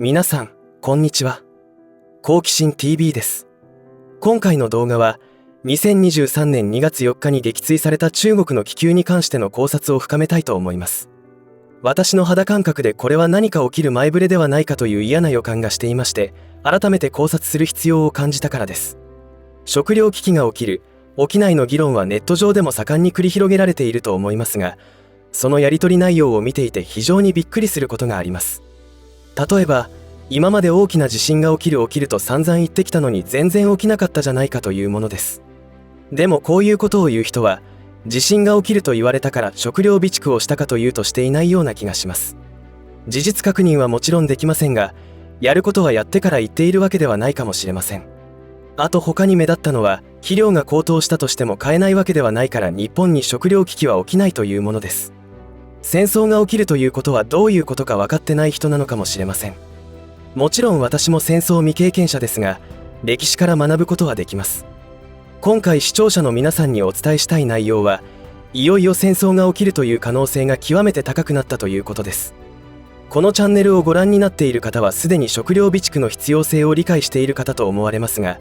皆さん、こんにちは。好奇心 TV です。今回の動画は、2023年2月4日に撃墜された中国の気球に関しての考察を深めたいと思います。私の肌感覚でこれは何か起きる前触れではないかという嫌な予感がしていまして、改めて考察する必要を感じたからです。食糧危機が起きる、起きないの議論はネット上でも盛んに繰り広げられていると思いますが、そのやり取り内容を見ていて非常にびっくりすることがあります。例えば、今まで大きな地震が起きると散々言ってきたのに全然起きなかったじゃないかというものです。でもこういうことを言う人は、地震が起きると言われたから食料備蓄をしたかというとしていないような気がします。事実確認はもちろんできませんが、やることはやってから言っているわけではないかもしれません。あと他に目立ったのは、肥料が高騰したとしても買えないわけではないから日本に食料危機は起きないというものです。戦争が起きるということはどういうことか分かってない人なのかもしれません。もちろん私も戦争未経験者ですが、歴史から学ぶことはできます。今回視聴者の皆さんにお伝えしたい内容は、いよいよ戦争が起きるという可能性が極めて高くなったということです。このチャンネルをご覧になっている方はすでに食料備蓄の必要性を理解している方と思われますが、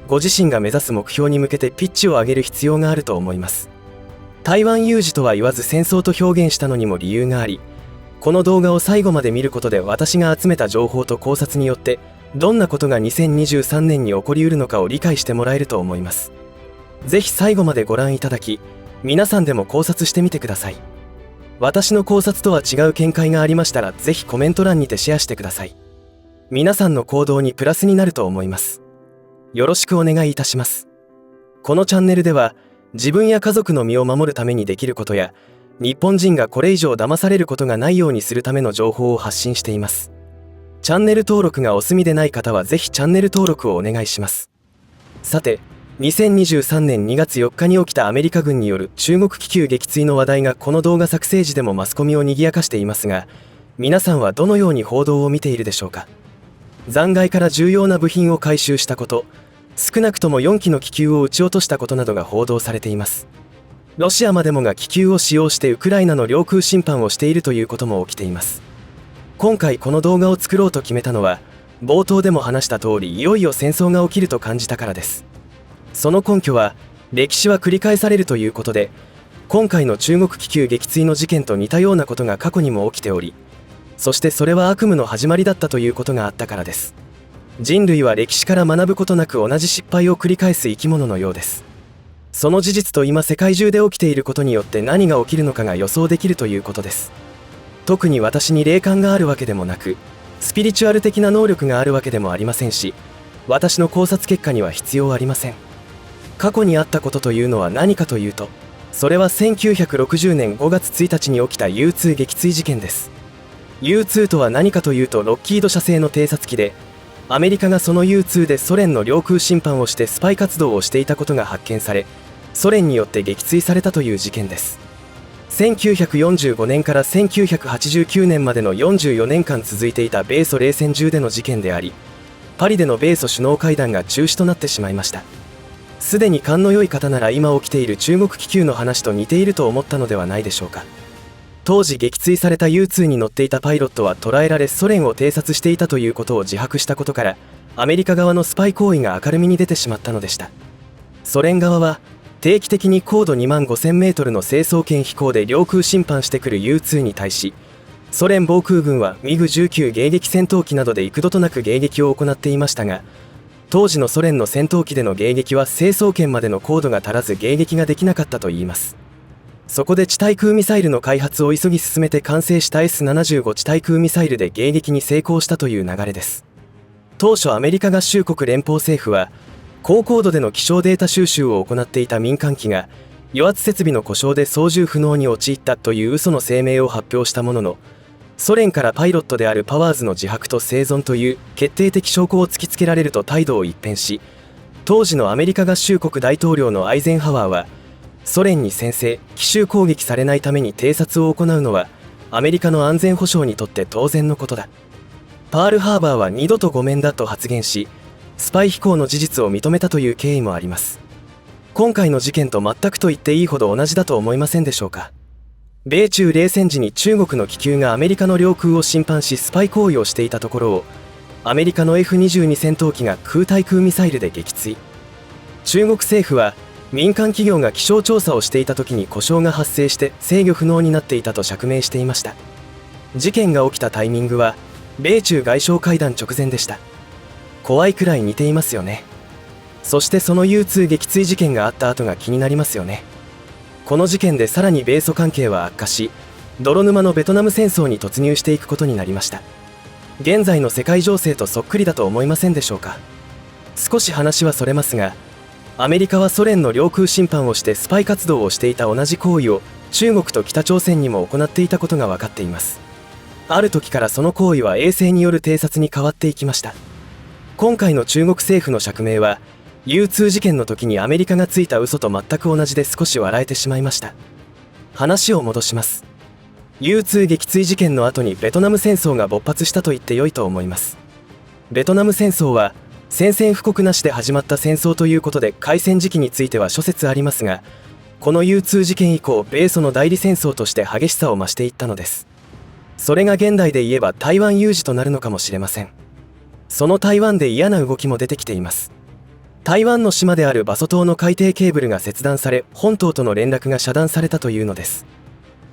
ご自身が目指す目標に向けてピッチを上げる必要があると思います。台湾有事とは言わず戦争と表現したのにも理由があり、この動画を最後まで見ることで私が集めた情報と考察によってどんなことが2023年に起こりうるのかを理解してもらえると思います。ぜひ最後までご覧いただき、皆さんでも考察してみてください。私の考察とは違う見解がありましたらぜひコメント欄にてシェアしてください。皆さんの行動にプラスになると思います。よろしくお願いいたします。このチャンネルでは自分や家族の身を守るためにできることや、日本人がこれ以上騙されることがないようにするための情報を発信しています。チャンネル登録がお済みでない方はぜひチャンネル登録をお願いします。さて、2023年2月4日に起きたアメリカ軍による中国気球撃墜の話題がこの動画作成時でもマスコミを賑やかしていますが、皆さんはどのように報道を見ているでしょうか。残骸から重要な部品を回収したこと、少なくとも4機の気球を撃ち落としたことなどが報道されています。ロシアまでもが気球を使用してウクライナの領空侵犯をしているということも起きています。今回この動画を作ろうと決めたのは、冒頭でも話した通りいよいよ戦争が起きると感じたからです。その根拠は、歴史は繰り返されるということで、今回の中国気球撃墜の事件と似たようなことが過去にも起きており、そしてそれは悪夢の始まりだったということがあったからです。人類は歴史から学ぶことなく同じ失敗を繰り返す生き物のようです。その事実と今世界中で起きていることによって何が起きるのかが予想できるということです。特に私に霊感があるわけでもなく、スピリチュアル的な能力があるわけでもありませんし、私の考察結果には必要ありません。過去にあったことというのは何かというと、それは1960年5月1日に起きた U2 撃墜事件です。U2 とは何かというとロッキード社製の偵察機で、アメリカがその U2 でソ連の領空侵犯をしてスパイ活動をしていたことが発見され、ソ連によって撃墜されたという事件です。1945年から1989年までの44年間続いていた米ソ冷戦中での事件であり、パリでの米ソ首脳会談が中止となってしまいました。すでに勘の良い方なら今起きている中国気球の話と似ていると思ったのではないでしょうか。当時撃墜された U2 に乗っていたパイロットは捕らえられソ連を偵察していたということを自白したことから、アメリカ側のスパイ行為が明るみに出てしまったのでした。ソ連側は定期的に高度2万5000メートルの成層圏飛行で領空侵犯してくる U2 に対し、ソ連防空軍は MiG-19 迎撃戦闘機などで幾度となく迎撃を行っていましたが、当時のソ連の戦闘機での迎撃は成層圏までの高度が足らず迎撃ができなかったといいます。そこで地対空ミサイルの開発を急ぎ進めて完成した S75 地対空ミサイルで迎撃に成功したという流れです。当初アメリカ合衆国連邦政府は、高高度での気象データ収集を行っていた民間機が与圧設備の故障で操縦不能に陥ったという嘘の声明を発表したものの、ソ連からパイロットであるパワーズの自白と生存という決定的証拠を突きつけられると態度を一変し、当時のアメリカ合衆国大統領のアイゼンハワーは、ソ連に先制・奇襲攻撃されないために偵察を行うのはアメリカの安全保障にとって当然のことだ。パールハーバーは二度とごめんだと発言し、スパイ飛行の事実を認めたという経緯もあります。今回の事件と全くと言っていいほど同じだと思いませんでしょうか。米中冷戦時に中国の気球がアメリカの領空を侵犯しスパイ行為をしていたところをアメリカの F-22 戦闘機が空対空ミサイルで撃墜。中国政府は民間企業が気象調査をしていた時に故障が発生して制御不能になっていたと釈明していました。事件が起きたタイミングは米中外相会談直前でした。怖いくらい似ていますよね。そしてその U2 撃墜事件があった後が気になりますよね。この事件でさらに米ソ関係は悪化し、泥沼のベトナム戦争に突入していくことになりました。現在の世界情勢とそっくりだと思いませんでしょうか。少し話はそれますが、アメリカはソ連の領空侵犯をしてスパイ活動をしていた同じ行為を中国と北朝鮮にも行っていたことが分かっています。ある時からその行為は衛星による偵察に変わっていきました。今回の中国政府の釈明はU2 事件の時にアメリカがついた嘘と全く同じで少し笑えてしまいました。話を戻します。U2 撃墜事件の後にベトナム戦争が勃発したと言って良いと思います。ベトナム戦争は宣戦布告なしで始まった戦争ということで開戦時期については諸説ありますが、この U2 事件以降米ソの代理戦争として激しさを増していったのです。それが現代で言えば台湾有事となるのかもしれません。その台湾で嫌な動きも出てきています。台湾の島である馬祖島の海底ケーブルが切断され本島との連絡が遮断されたというのです。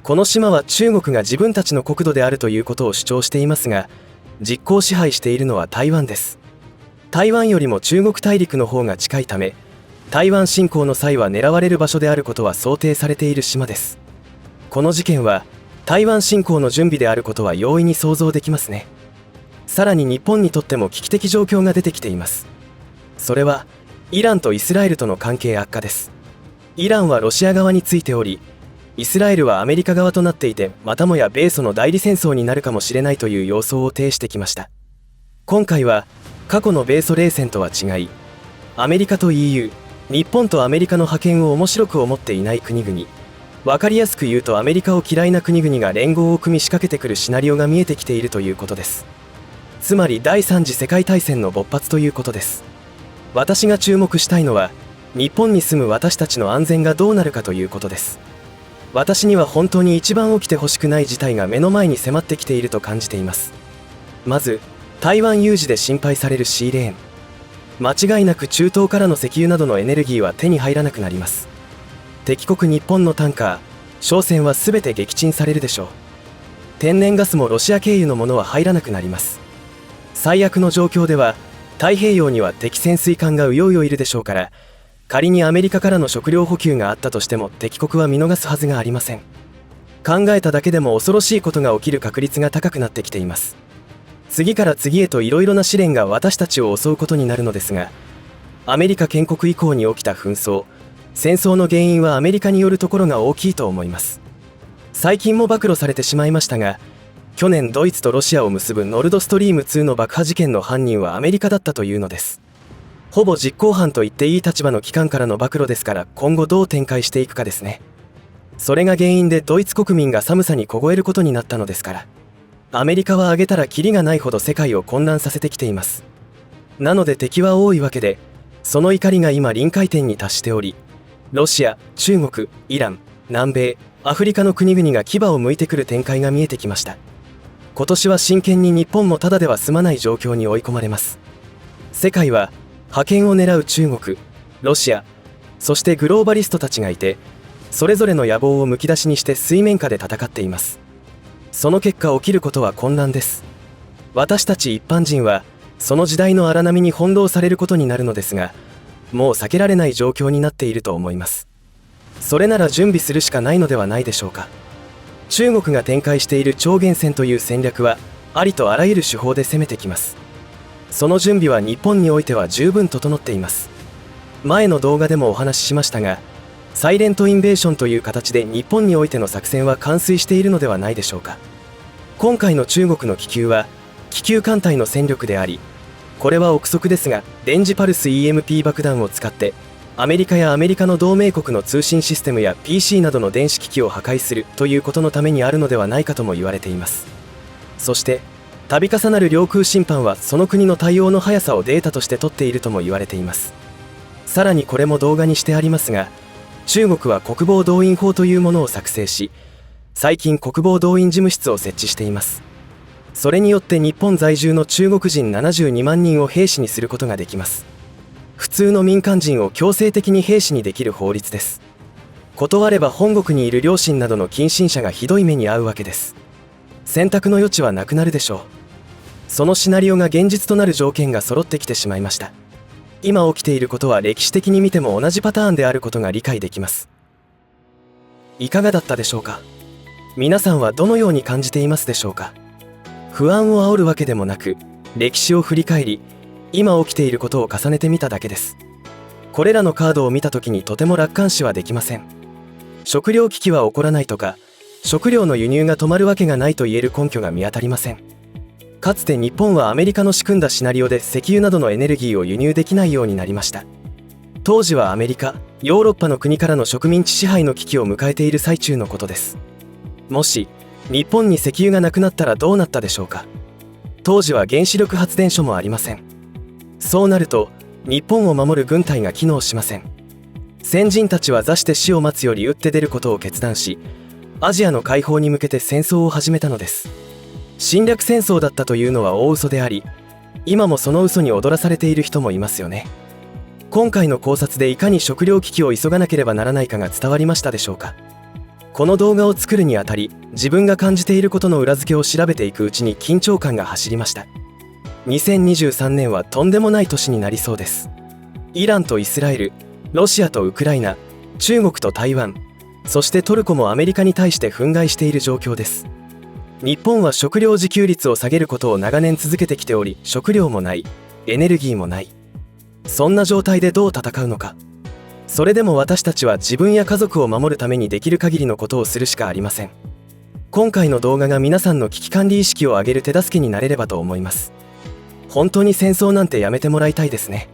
この島は中国が自分たちの国土であるということを主張していますが、実効支配しているのは台湾です。台湾よりも中国大陸の方が近いため、台湾侵攻の際は狙われる場所であることは想定されている島です。この事件は台湾侵攻の準備であることは容易に想像できますね。さらに日本にとっても危機的状況が出てきています。それはイランとイスラエルとの関係悪化です。イランはロシア側についており、イスラエルはアメリカ側となっていて、またもや米ソの代理戦争になるかもしれないという様相を呈してきました。今回は過去の米ソ冷戦とは違い、アメリカと EU、日本とアメリカの覇権を面白く思っていない国々、分かりやすく言うとアメリカを嫌いな国々が連合を組み仕掛けてくるシナリオが見えてきているということです。つまり第3次世界大戦の勃発ということです。私が注目したいのは、日本に住む私たちの安全がどうなるかということです。私には本当に一番起きてほしくない事態が目の前に迫ってきていると感じています。まず、台湾有事で心配されるシーレーン。間違いなく中東からの石油などのエネルギーは手に入らなくなります。敵国日本のタンカー、商船は全て撃沈されるでしょう。天然ガスもロシア経由のものは入らなくなります。最悪の状況では、太平洋には敵潜水艦がうようよいるでしょうから、仮にアメリカからの食料補給があったとしても敵国は見逃すはずがありません。考えただけでも恐ろしいことが起きる確率が高くなってきています。次から次へといろいろな試練が私たちを襲うことになるのですが、アメリカ建国以降に起きた紛争、戦争の原因はアメリカによるところが大きいと思います。最近も暴露されてしまいましたが、去年ドイツとロシアを結ぶノルドストリーム2の爆破事件の犯人はアメリカだったというのです。ほぼ実行犯と言っていい立場の機関からの暴露ですから、今後どう展開していくかですね。それが原因でドイツ国民が寒さに凍えることになったのですから、アメリカは挙げたらキリがないほど世界を混乱させてきています。なので敵は多いわけで、その怒りが今臨界点に達しており、ロシア、中国、イラン、南米、アフリカの国々が牙を向いてくる展開が見えてきました。今年は真剣に日本もただでは済まない状況に追い込まれます。世界は覇権を狙う中国、ロシア、そしてグローバリストたちがいて、それぞれの野望をむき出しにして水面下で戦っています。その結果起きることは混乱です。私たち一般人はその時代の荒波に翻弄されることになるのですが、もう避けられない状況になっていると思います。それなら準備するしかないのではないでしょうか。中国が展開している超限戦という戦略はありとあらゆる手法で攻めてきます。その準備は日本においては十分整っています。前の動画でもお話ししましたが、サイレントインベーションという形で日本においての作戦は完遂しているのではないでしょうか。今回の中国の気球は気球艦隊の戦力であり、これは憶測ですが電磁パルス EMP 爆弾を使ってアメリカやアメリカの同盟国の通信システムや PC などの電子機器を破壊するということのためにあるのではないかとも言われています。そして度重なる領空侵犯はその国の対応の速さをデータとして取っているとも言われています。さらにこれも動画にしてありますが、中国は国防動員法というものを作成し、最近国防動員事務室を設置しています。それによって日本在住の中国人72万人を兵士にすることができます。普通の民間人を強制的に兵士にできる法律です。断れば本国にいる両親などの近親者がひどい目に遭うわけです。選択の余地はなくなるでしょう。そのシナリオが現実となる条件が揃ってきてしまいました。今起きていることは歴史的に見ても同じパターンであることが理解できます。いかがだったでしょうか。皆さんはどのように感じていますでしょうか。不安を煽るわけでもなく、歴史を振り返り、今起きていることを重ねてみただけです。これらのカードを見た時にとても楽観視はできません。食糧危機は起こらないとか、食料の輸入が止まるわけがないと言える根拠が見当たりません。かつて日本はアメリカの仕組んだシナリオで石油などのエネルギーを輸入できないようになりました。当時はアメリカ、ヨーロッパの国からの植民地支配の危機を迎えている最中のことです。もし日本に石油がなくなったらどうなったでしょうか。当時は原子力発電所もありません。そうなると日本を守る軍隊が機能しません。先人たちは座して死を待つより打って出ることを決断し、アジアの解放に向けて戦争を始めたのです。侵略戦争だったというのは大嘘であり、今もその嘘に踊らされている人もいますよね。今回の考察でいかに食糧危機を急がなければならないかが伝わりましたでしょうか。この動画を作るにあたり、自分が感じていることの裏付けを調べていくうちに緊張感が走りました。2023年はとんでもない年になりそうです。イランとイスラエル、ロシアとウクライナ、中国と台湾、そしてトルコもアメリカに対して憤慨している状況です。日本は食料自給率を下げることを長年続けてきており、食料もない、エネルギーもない。そんな状態でどう戦うのか。それでも私たちは自分や家族を守るためにできる限りのことをするしかありません。今回の動画が皆さんの危機管理意識を上げる手助けになれればと思います。本当に戦争なんてやめてもらいたいですね。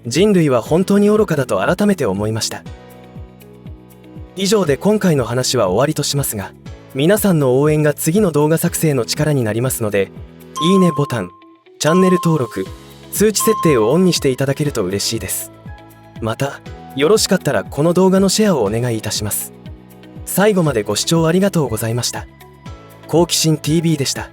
人類は本当に愚かだと改めて思いました。以上で今回の話は終わりとしますが、皆さんの応援が次の動画作成の力になりますので、いいねボタン、チャンネル登録、通知設定をオンにしていただけると嬉しいです。また、よろしかったらこの動画のシェアをお願いいたします。最後までご視聴ありがとうございました。好奇心 TV でした。